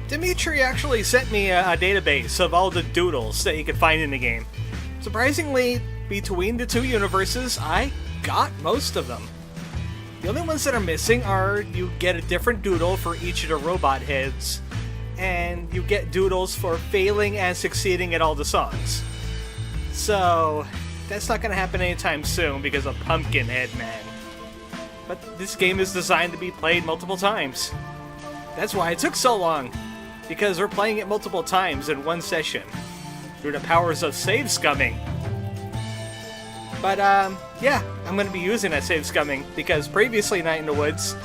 Dimitri actually sent me a database of all the doodles that you could find in the game. Surprisingly, between the two universes, I got most of them. The only ones that are missing are you get a different doodle for each of the robot heads, and you get doodles for failing and succeeding at all the songs. So, that's not going to happen anytime soon because of Pumpkinhead Man. But this game is designed to be played multiple times. That's why it took so long, because we're playing it multiple times in one session, through the powers of save scumming. But, yeah, I'm going to be using that save scumming, because previously Night in the Woods,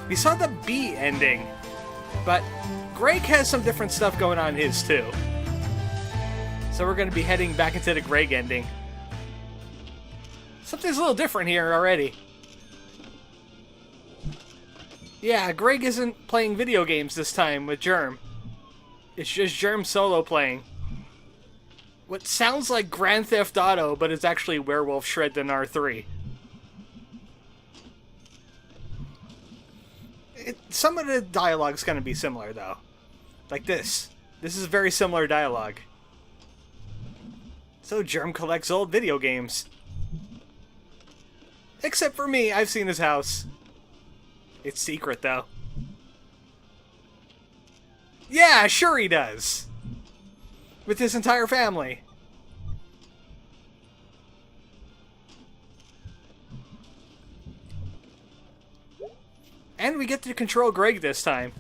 we saw the B ending, but Gregg has some different stuff going on in his too. So we're going to be heading back into the Gregg ending. Something's a little different here already. Yeah, Gregg isn't playing video games this time with Germ. It's just Germ solo playing. What sounds like Grand Theft Auto, but it's actually Werewolf Shred in R3. Some of the dialogue's going to be similar, though. Like this. This is very similar dialogue. So Germ collects old video games. Except for me, I've seen his house. It's secret, though. Yeah, sure he does. With his entire family. And we get to control Gregg this time.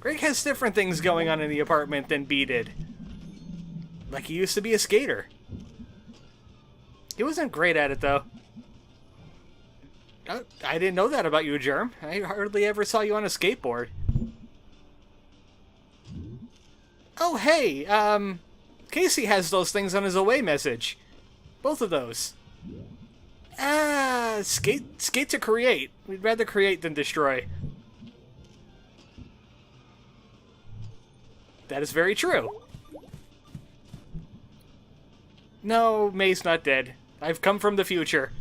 Gregg has different things going on in the apartment than B did. Like he used to be a skater. He wasn't great at it, though. I didn't know that about you, Germ. I hardly ever saw you on a skateboard. Oh, hey, Casey has those things on his away message. Both of those. Skate to create. We'd rather create than destroy. That is very true. No, May's not dead. I've come from the future.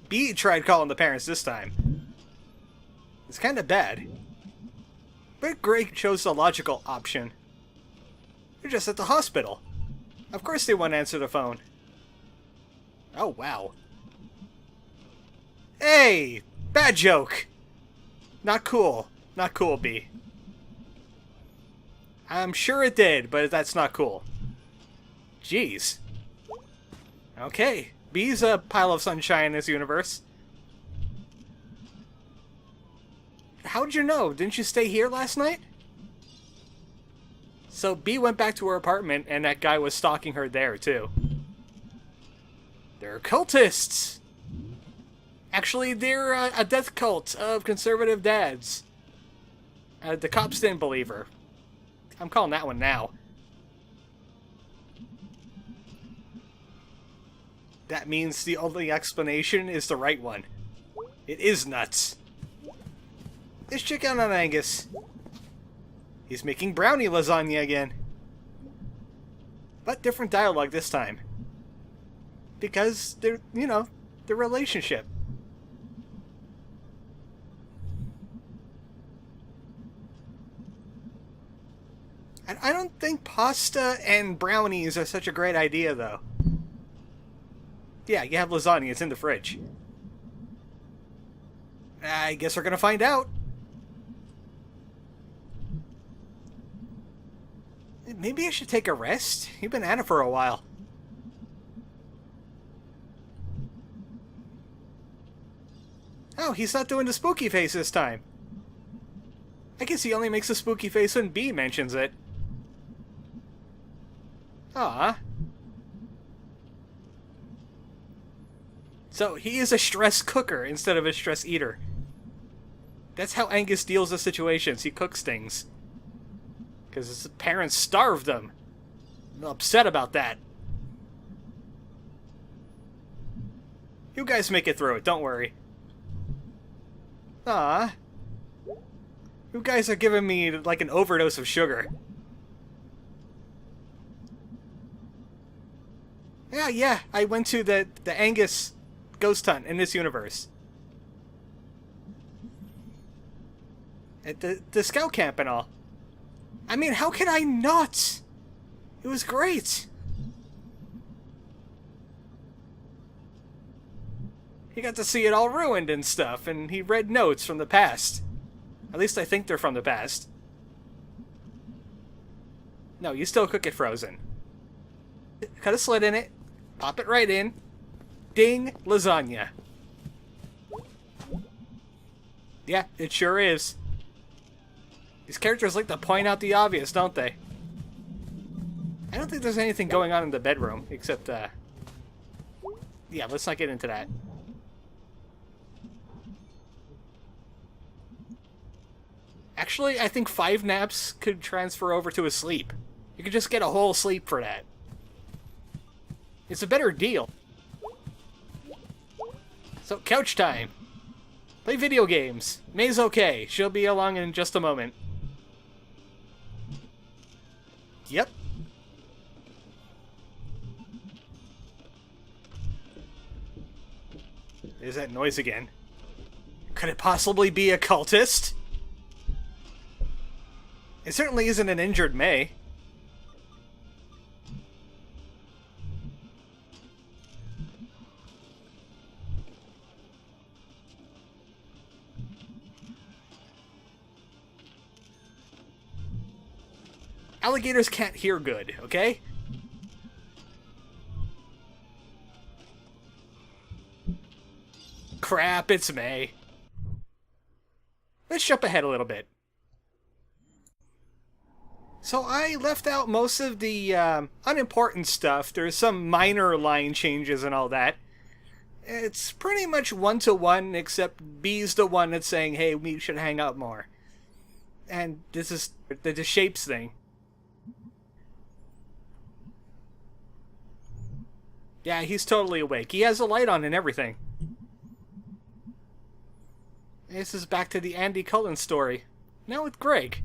B tried calling the parents this time. It's kind of bad. But Gregg chose the logical option. They're just at the hospital. Of course they won't answer the phone. Oh, wow. Hey! Bad joke! Not cool. Not cool, B. I'm sure it did, but that's not cool. Jeez. Okay. B's a pile of sunshine in this universe. How'd you know? Didn't you stay here last night? So B went back to her apartment, and that guy was stalking her there, too. They're cultists! Actually, they're a death cult of conservative dads. The cops didn't believe her. I'm calling that one now. That means the only explanation is the right one. It is nuts. Let's check out on Angus. He's making brownie lasagna again. But different dialogue this time. Because they're, you know, the relationship. I don't think pasta and brownies are such a great idea, though. Yeah, you have lasagna. It's in the fridge. I guess we're gonna find out. Maybe I should take a rest? You've been at it for a while. Oh, he's not doing the spooky face this time. I guess he only makes a spooky face when B mentions it. Ah. So he is a stress cooker instead of a stress eater. That's how Angus deals with situations. He cooks things. Because his parents starved him. I'm upset about that. You guys make it through it, don't worry. Ah. You guys are giving me like an overdose of sugar. Yeah, I went to the Angus ghost hunt in this universe. At the scout camp and all. I mean, how can I not? It was great. He got to see it all ruined and stuff, and he read notes from the past. At least I think they're from the past. No, you still cook it frozen. Cut a slit in it, pop it right in. Ding, lasagna. Yeah, it sure is. These characters like to point out the obvious, don't they? I don't think there's anything going on in the bedroom, except, yeah, let's not get into that. Actually, I think 5 naps could transfer over to a sleep. You could just get a whole sleep for that. It's a better deal. So, couch time. Play video games. May's okay. She'll be along in just a moment. Yep. There's that noise again. Could it possibly be a cultist? It certainly isn't an injured May. Alligators can't hear good, okay? Crap, it's May. Let's jump ahead a little bit. So I left out most of the unimportant stuff. There's some minor line changes and all that. It's pretty much one-to-one, except B's the one that's saying, hey, we should hang out more. And this is the shapes thing. Yeah, he's totally awake. He has a light on and everything. This is back to the Andy Cullen story. Now with Gregg.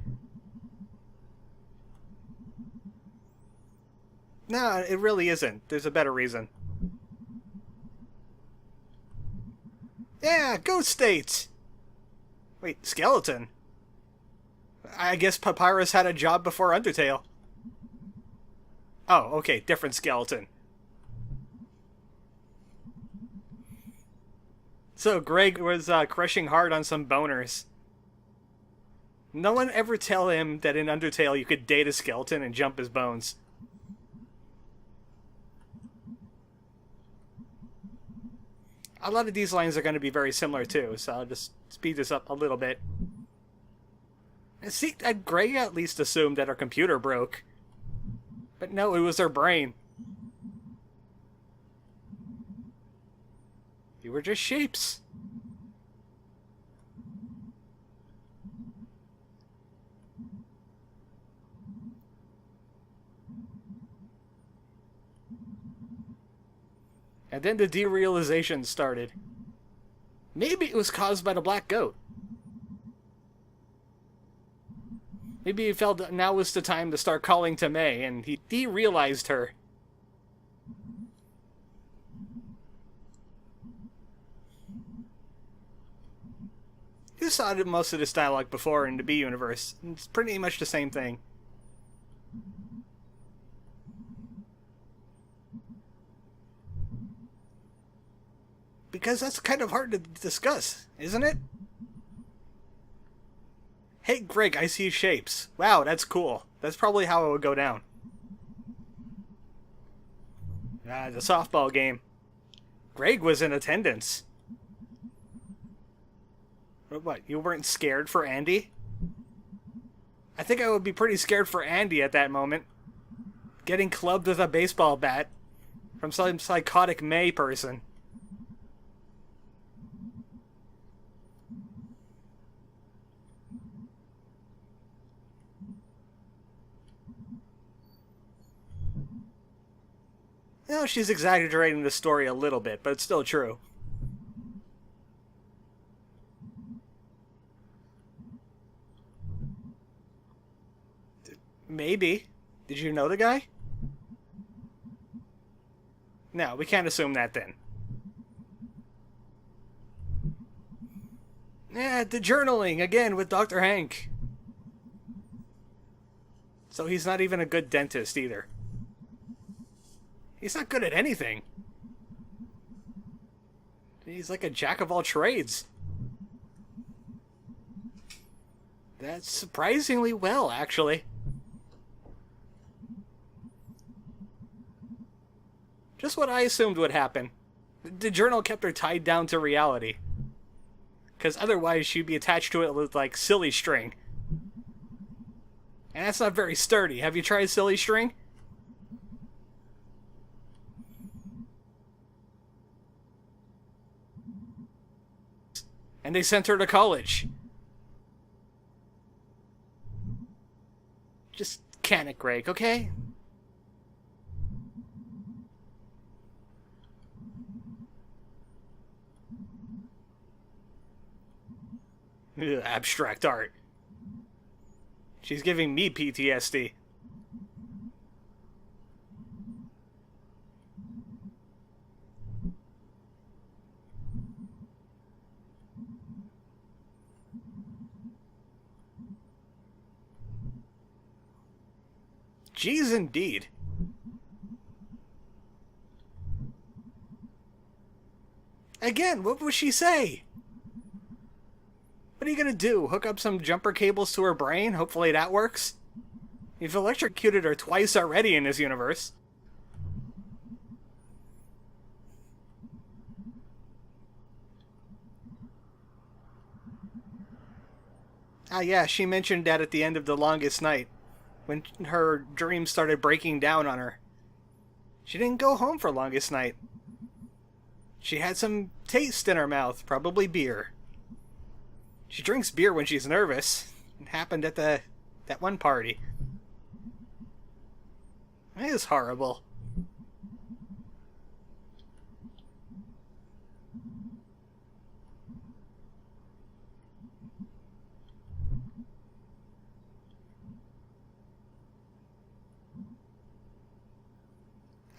No, it really isn't. There's a better reason. Yeah, ghost state! Wait, skeleton? I guess Papyrus had a job before Undertale. Oh, okay, different skeleton. So Gregg was crushing hard on some boners. No one ever tell him that in Undertale you could date a skeleton and jump his bones. A lot of these lines are going to be very similar too, so I'll just speed this up a little bit. And see, Gregg at least assumed that her computer broke. But no, it was her brain. You were just shapes. And then the derealization started. Maybe it was caused by the black goat. Maybe he felt that now was the time to start calling to May, and he derealized her. You saw most of this dialogue before in the B universe. It's pretty much the same thing. Because that's kind of hard to discuss, isn't it? Hey, Gregg, I see shapes. Wow, that's cool. That's probably how it would go down. The softball game. Gregg was in attendance. But what, you weren't scared for Andy? I think I would be pretty scared for Andy at that moment. Getting clubbed with a baseball bat from some psychotic May person. You know, she's exaggerating the story a little bit, but it's still true. Maybe. Did you know the guy? No, we can't assume that then. Yeah, the journaling again with Dr. Hank. So he's not even a good dentist either. He's not good at anything. He's like a jack of all trades. That's surprisingly well, actually. Just what I assumed would happen. The journal kept her tied down to reality. Because otherwise she'd be attached to it with, like, silly string. And that's not very sturdy. Have you tried silly string? And they sent her to college. Just can it, Greg, okay? Ugh, abstract art. She's giving me PTSD. Geez, indeed. Again, what would she say? What are you gonna do? Hook up some jumper cables to her brain? Hopefully that works? You've electrocuted her twice already in this universe. Ah yeah, she mentioned that at the end of The Longest Night, when her dreams started breaking down on her. She didn't go home for Longest Night. She had some taste in her mouth, probably beer. She drinks beer when she's nervous. It happened at that one party. It is horrible.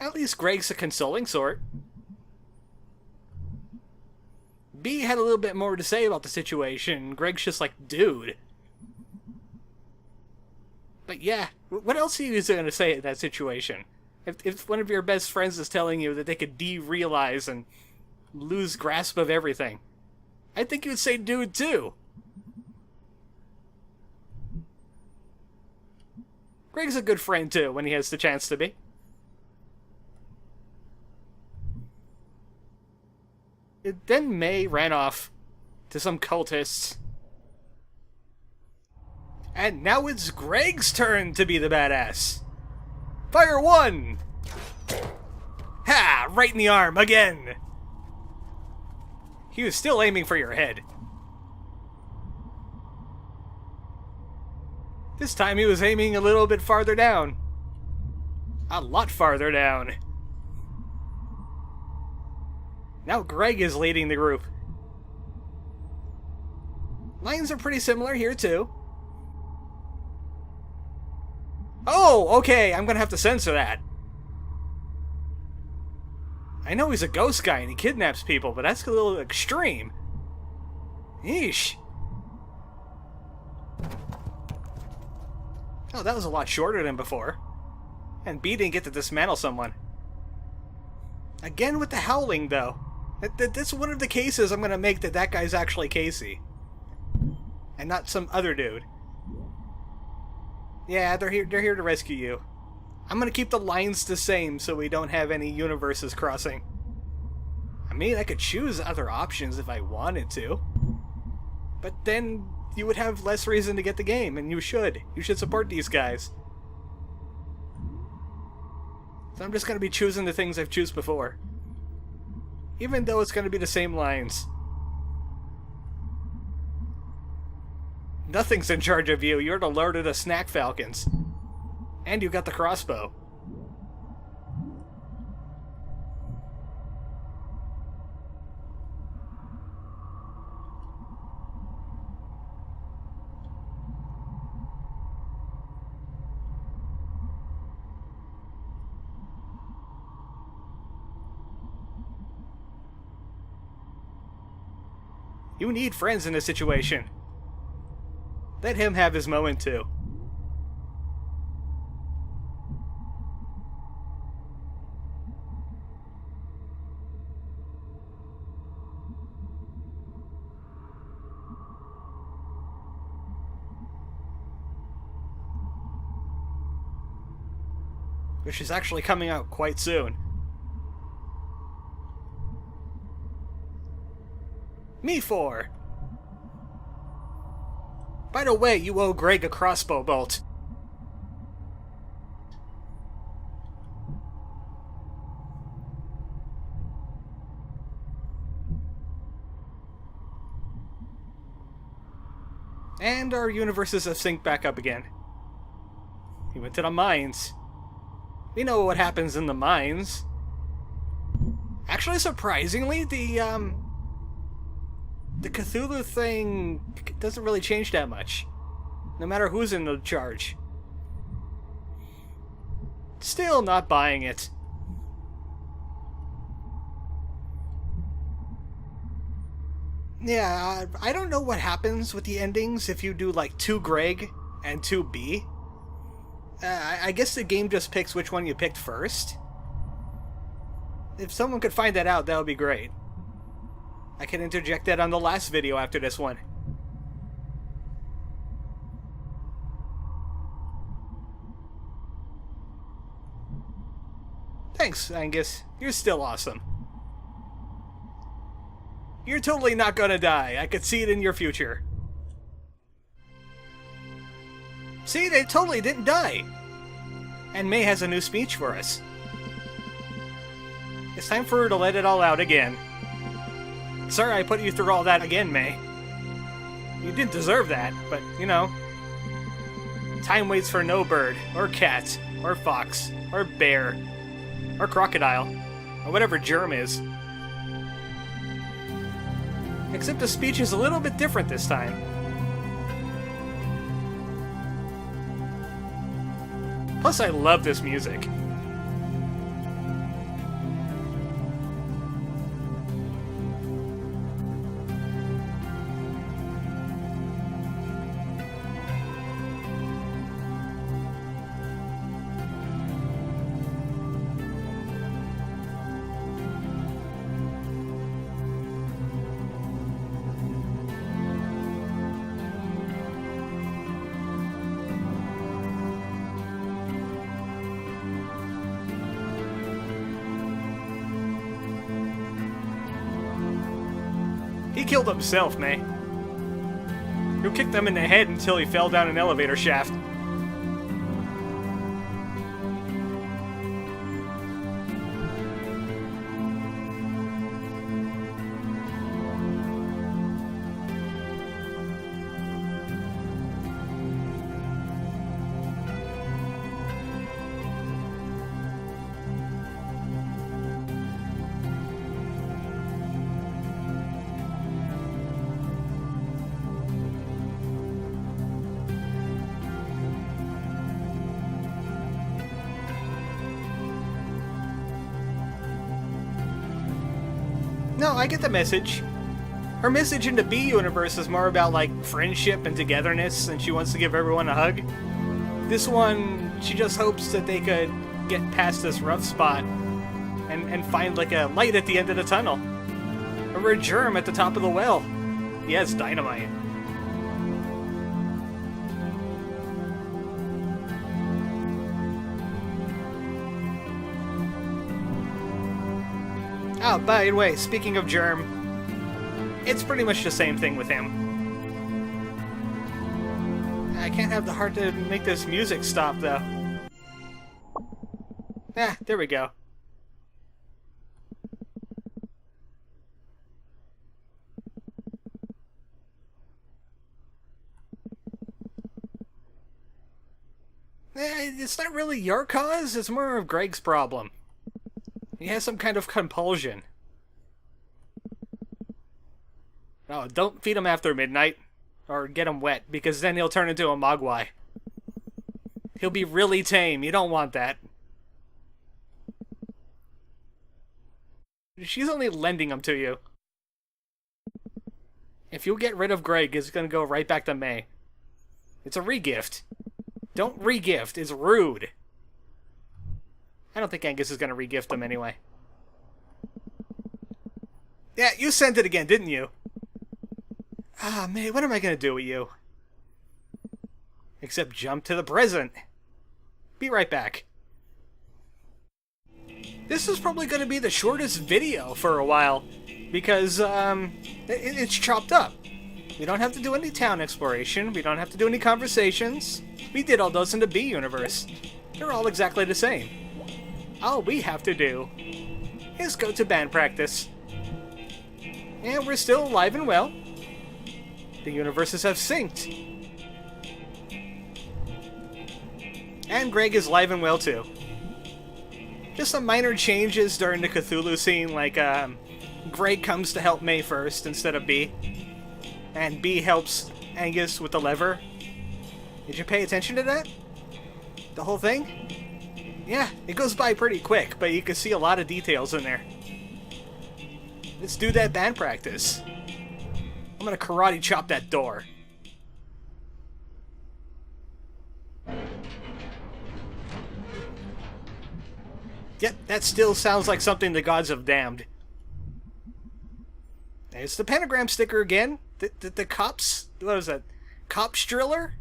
At least Greg's a consoling sort. B had a little bit more to say about the situation. Greg's just like, dude. But yeah, what else are you going to say in that situation? If one of your best friends is telling you that they could derealize and lose grasp of everything, I think you would say dude too. Greg's a good friend too when he has the chance to be. Then May ran off to some cultists. And now it's Greg's turn to be the badass. Fire one! Ha! Right in the arm, again! He was still aiming for your head. This time he was aiming a little bit farther down. A lot farther down. Now Greg is leading the group. Lines are pretty similar here too. Oh, okay, I'm gonna have to censor that. I know he's a ghost guy and he kidnaps people, but that's a little extreme. Yeesh. Oh, that was a lot shorter than before. And B didn't get to dismantle someone. Again with the howling, though. That's one of the cases I'm gonna make that guy's actually Casey. And not some other dude. Yeah, they're here to rescue you. I'm gonna keep the lines the same so we don't have any universes crossing. I mean, I could choose other options if I wanted to. But then you would have less reason to get the game, and you should. You should support these guys. So I'm just gonna be choosing the things I've chosen before. Even though it's gonna be the same lines. Nothing's in charge of you. You're the lord of the Snack Falcons. And you got the crossbow. You need friends in this situation. Let him have his moment too. Which is actually coming out quite soon. Me for. By the way, you owe Gregg a crossbow bolt. And our universes have synced back up again. He went to the mines. We know what happens in the mines. Actually, surprisingly, the Cthulhu thing doesn't really change that much. No matter who's in the charge. Still not buying it. Yeah, I don't know what happens with the endings if you do like 2 Gregg and 2 B. I guess the game just picks which one you picked first. If someone could find that out, that would be great. I can interject that on the last video after this one. Thanks, Angus. You're still awesome. You're totally not gonna die. I could see it in your future. See, they totally didn't die. And May has a new speech for us. It's time for her to let it all out again. Sorry I put you through all that again, May. You didn't deserve that, but, you know. Time waits for no bird, or cat, or fox, or bear, or crocodile, or whatever germ is. Except the speech is a little bit different this time. Plus, I love this music. He killed himself, May. You kicked him in the head until he fell down an elevator shaft. No, I get the message. Her message in the B universe is more about, like, friendship and togetherness, and she wants to give everyone a hug. This one, she just hopes that they could get past this rough spot and find, like, a light at the end of the tunnel. Or a germ at the top of the well. Yes, dynamite. Oh, by the way, speaking of germ, it's pretty much the same thing with him. I can't have the heart to make this music stop, though. Ah, there we go. It's not really your cause, it's more of Gregg's problem. He has some kind of compulsion. Oh, don't feed him after midnight. Or get him wet, because then he'll turn into a mogwai. He'll be really tame, you don't want that. She's only lending him to you. If you get rid of Gregg, it's gonna go right back to May. It's a regift. Don't regift, it's rude. I don't think Angus is gonna regift him anyway. Yeah, you sent it again, didn't you? Ah, May, what am I gonna do with you? Except jump to the present. Be right back. This is probably gonna be the shortest video for a while, because, it's chopped up. We don't have to do any town exploration, we don't have to do any conversations. We did all those in the B universe. They're all exactly the same. All we have to do is go to band practice. And we're still alive and well. The universes have synced. And Gregg is live and well too. Just some minor changes during the Cthulhu scene, like Gregg comes to help May first instead of B. And B helps Angus with the lever. Did you pay attention to that? The whole thing? Yeah, it goes by pretty quick, but you can see a lot of details in there. Let's do that band practice. I'm gonna karate chop that door. Yep, that still sounds like something the gods have damned. It's the pentagram sticker again. The cops... What was that? Cops driller?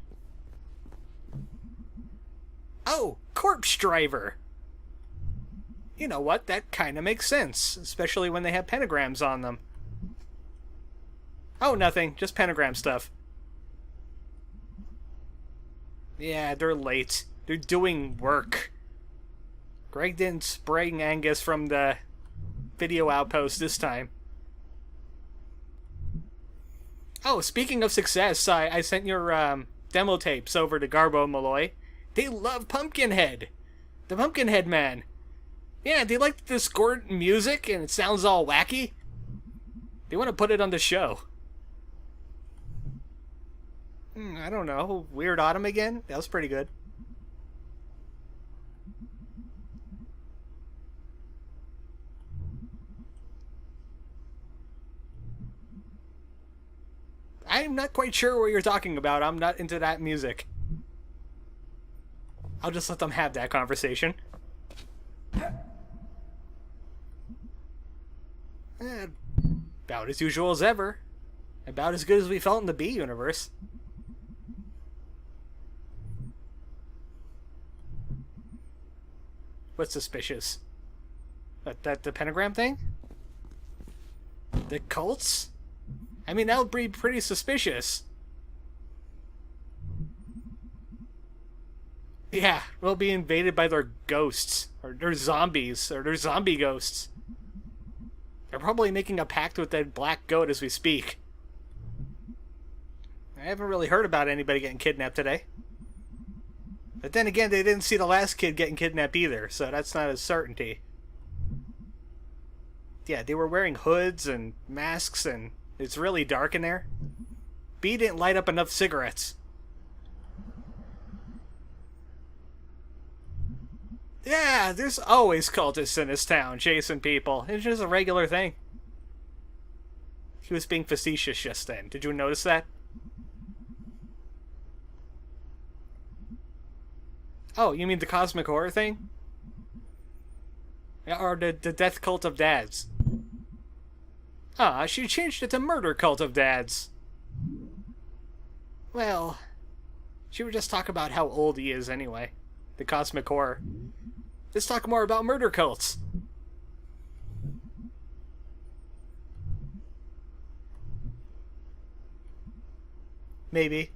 Oh, corpse driver. You know what? That kind of makes sense. Especially when they have pentagrams on them. Oh, nothing. Just pentagram stuff. Yeah, they're late. They're doing work. Gregg didn't spring Angus from the video outpost this time. Oh, speaking of success, I sent your demo tapes over to Garbo and Malloy. They love Pumpkinhead. The Pumpkinhead Man. Yeah, they like the discordant music and it sounds all wacky. They want to put it on the show. I don't know. Weird Autumn again? That was pretty good. I'm not quite sure what you're talking about. I'm not into that music. I'll just let them have that conversation. About as usual as ever. About as good as we felt in the B universe. What's suspicious? That the pentagram thing? The cults? I mean, that would be pretty suspicious. Yeah, we'll be invaded by their ghosts. Or their zombies. Or their zombie ghosts. They're probably making a pact with that black goat as we speak. I haven't really heard about anybody getting kidnapped today. But then again, they didn't see the last kid getting kidnapped either, so that's not a certainty. Yeah, they were wearing hoods and masks, and it's really dark in there. B didn't light up enough cigarettes. Yeah, there's always cultists in this town chasing people. It's just a regular thing. He was being facetious just then. Did you notice that? Oh, you mean the cosmic horror thing? Yeah, or the death cult of dads. Ah, she changed it to murder cult of dads. Well, she would just talk about how old he is anyway. The cosmic horror. Let's talk more about murder cults. Maybe.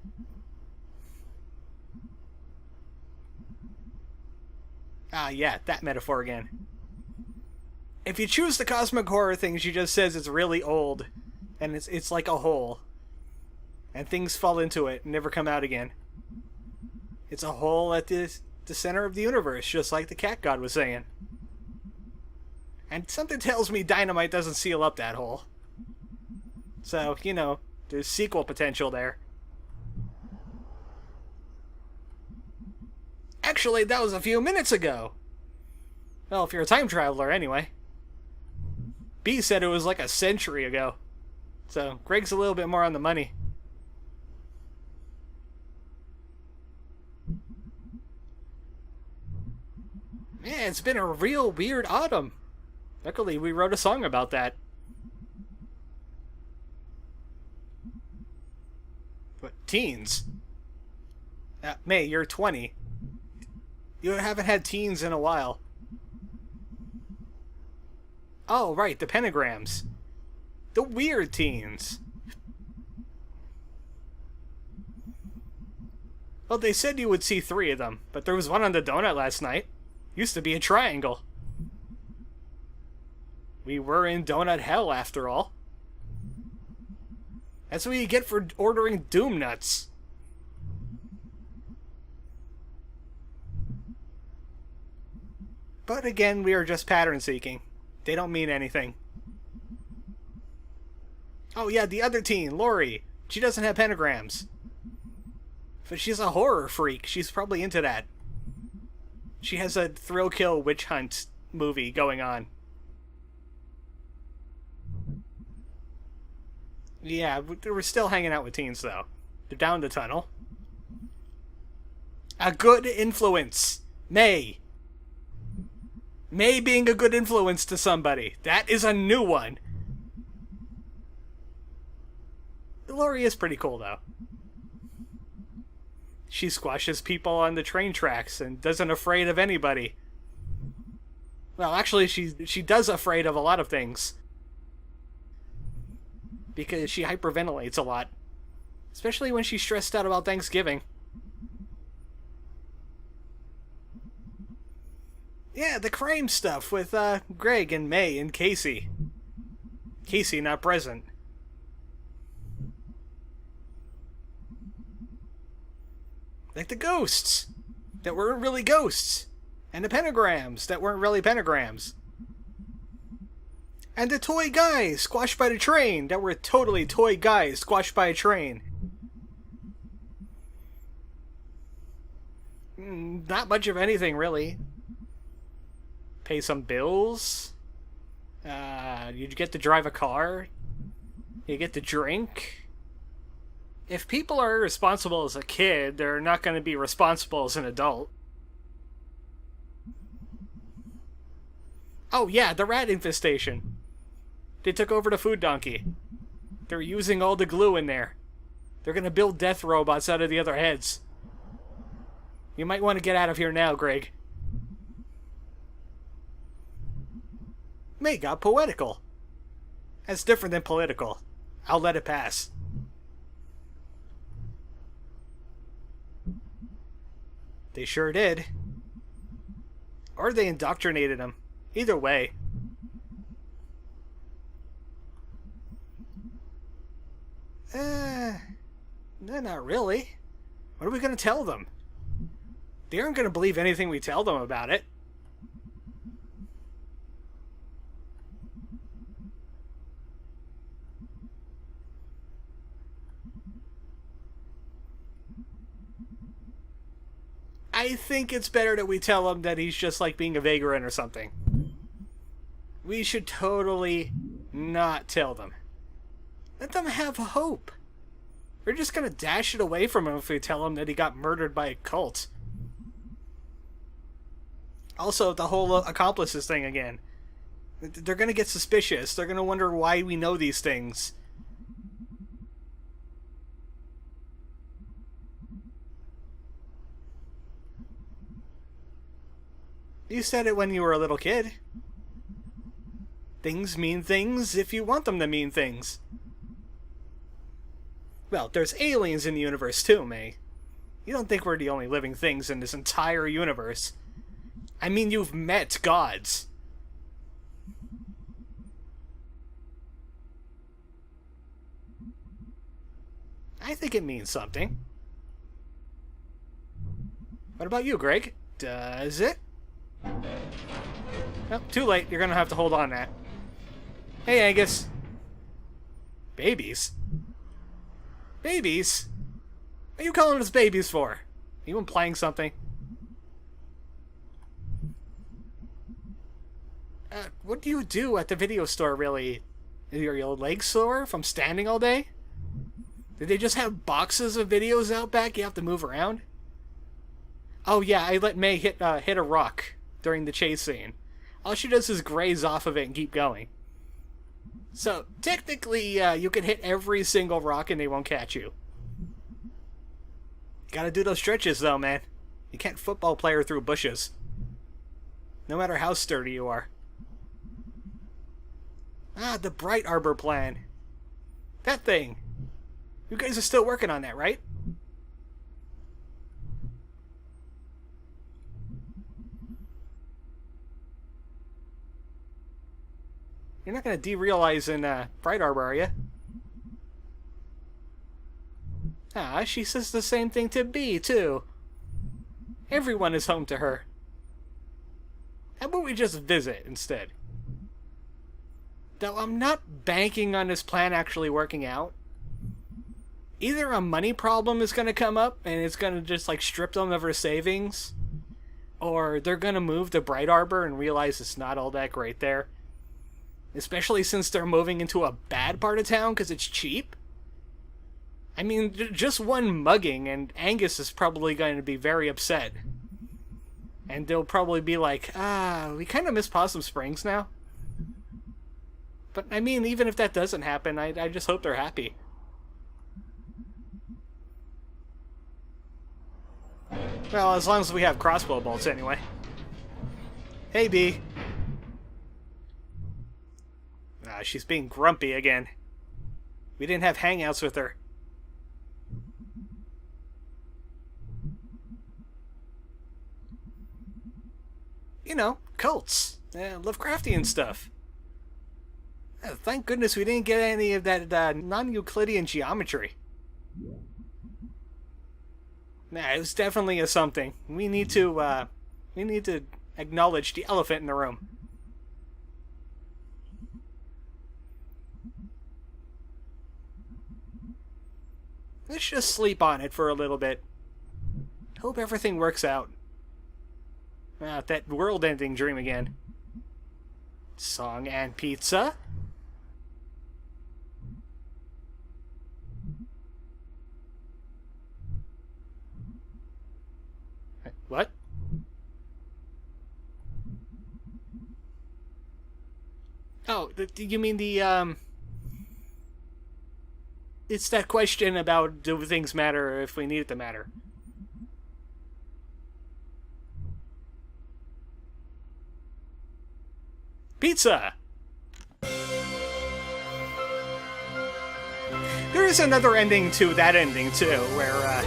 Ah, yeah, that metaphor again. If you choose the cosmic horror thing, she just says it's really old. And it's like a hole. And things fall into it and never come out again. It's a hole at the center of the universe, just like the cat god was saying. And something tells me dynamite doesn't seal up that hole. So, you know, there's sequel potential there. Actually, that was a few minutes ago. Well, if you're a time traveler, anyway. B said it was like a century ago. So Greg's a little bit more on the money. Man, it's been a real weird autumn. Luckily, we wrote a song about that. What, teens? May, you're 20. You haven't had teens in a while. Oh, right, the pentagrams. The weird teens. Well, they said you would see 3 of them, but there was one on the donut last night. Used to be a triangle. We were in donut hell, after all. That's what you get for ordering Doom Nuts. But again, we are just pattern seeking. They don't mean anything. Oh yeah, the other teen, Lori. She doesn't have pentagrams. But she's a horror freak. She's probably into that. She has a thrill kill witch hunt movie going on. Yeah, we're still hanging out with teens, though. They're down the tunnel. A good influence. May. May being a good influence to somebody. That is a new one. Lori is pretty cool, though. She squashes people on the train tracks and doesn't afraid of anybody. Well, actually, she does afraid of a lot of things. Because she hyperventilates a lot. Especially when she's stressed out about Thanksgiving. Yeah, the crime stuff with Greg and May and Casey. Casey not present. Like the ghosts that weren't really ghosts. And the pentagrams that weren't really pentagrams. And the toy guys squashed by the train that were totally toy guys squashed by a train. Not much of anything, really. Pay some bills. You get to drive a car. You get to drink. If people are irresponsible as a kid, they're not going to be responsible as an adult. Oh yeah, the rat infestation. They took over the food donkey. They're using all the glue in there. They're going to build death robots out of the other heads. You might want to get out of here now, Greg. May got poetical. That's different than political. I'll let it pass. They sure did. Or they indoctrinated him. Either way. No, not really. What are we going to tell them? They aren't going to believe anything we tell them about it. I think it's better that we tell him that he's just like being a vagrant or something. We should totally not tell them. Let them have hope. We're just gonna dash it away from him if we tell him that he got murdered by a cult. Also, the whole accomplices thing again. They're gonna get suspicious. They're gonna wonder why we know these things. You said it when you were a little kid. Things mean things if you want them to mean things. Well, there's aliens in the universe too, May. You don't think we're the only living things in this entire universe. I mean, you've met gods. I think it means something. What about you, Greg? Does it? Well, too late. You're gonna have to hold on that. Hey, Angus. Babies? Babies? What are you calling us babies for? Are you implying something? What do you do at the video store, really? Are your legs sore from standing all day? Did they just have boxes of videos out back you have to move around? Oh yeah, I let May hit a rock during the chase scene. All she does is graze off of it and keep going. So, technically, you can hit every single rock and they won't catch you. Gotta do those stretches though, man. You can't football player through bushes. No matter how sturdy you are. Ah, the Bright Arbor plan. That thing. You guys are still working on that, right? You're not going to derealize in Bright Arbor, are you? Ah, she says the same thing to B, too. Everyone is home to her. How about we just visit instead? Though I'm not banking on this plan actually working out. Either a money problem is going to come up and it's going to just like strip them of her savings, or they're going to move to Bright Arbor and realize it's not all that great there. Especially since they're moving into a bad part of town because it's cheap. I mean, just one mugging and Angus is probably going to be very upset. And they'll probably be like, we kind of miss Possum Springs now. But, I mean, even if that doesn't happen, I just hope they're happy. Well, as long as we have crossbow bolts, anyway. Hey, B. She's being grumpy again. We didn't have hangouts with her. You know, cults. Lovecraftian stuff. Thank goodness we didn't get any of that non-Euclidean geometry. Nah, it was definitely a something. We need to acknowledge the elephant in the room. Let's just sleep on it for a little bit. Hope everything works out. That world-ending dream again. Song and pizza? What? Oh, you mean the, It's that question about do things matter if we need it to matter. Pizza! There is another ending to that ending, too, where,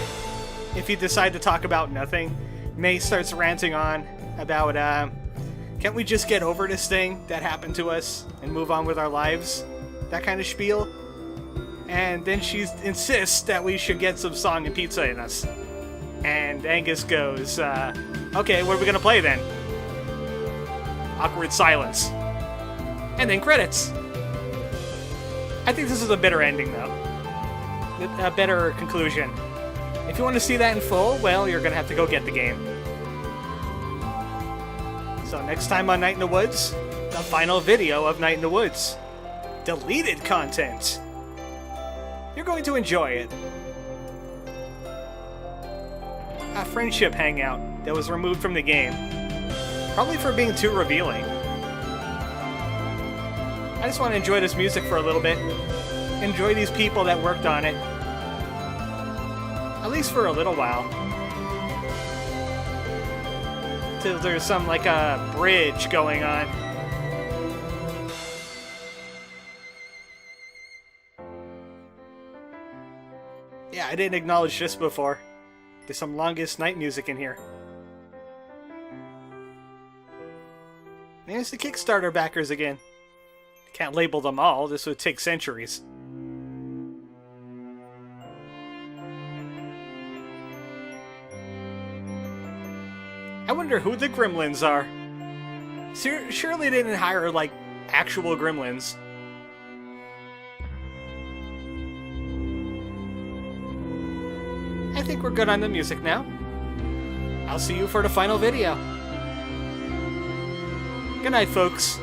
if you decide to talk about nothing, May starts ranting on about, can't we just get over this thing that happened to us and move on with our lives? That kind of spiel. And then she insists that we should get some song and pizza in us. And Angus goes, okay, what are we gonna play then? Awkward silence. And then credits. I think this is a better ending, though. A better conclusion. If you want to see that in full, well, you're gonna have to go get the game. So next time on Night in the Woods, the final video of Night in the Woods. Deleted content. You're going to enjoy it. A friendship hangout that was removed from the game. Probably for being too revealing. I just want to enjoy this music for a little bit. Enjoy these people that worked on it. At least for a little while. Till there's some, like, a bridge going on. Yeah, I didn't acknowledge this before. There's some Longest Night music in here. There's the Kickstarter backers again. Can't label them all, this would take centuries. I wonder who the gremlins are. Surely they didn't hire, like, actual gremlins. I think we're good on the music now. I'll see you for the final video. Good night, folks.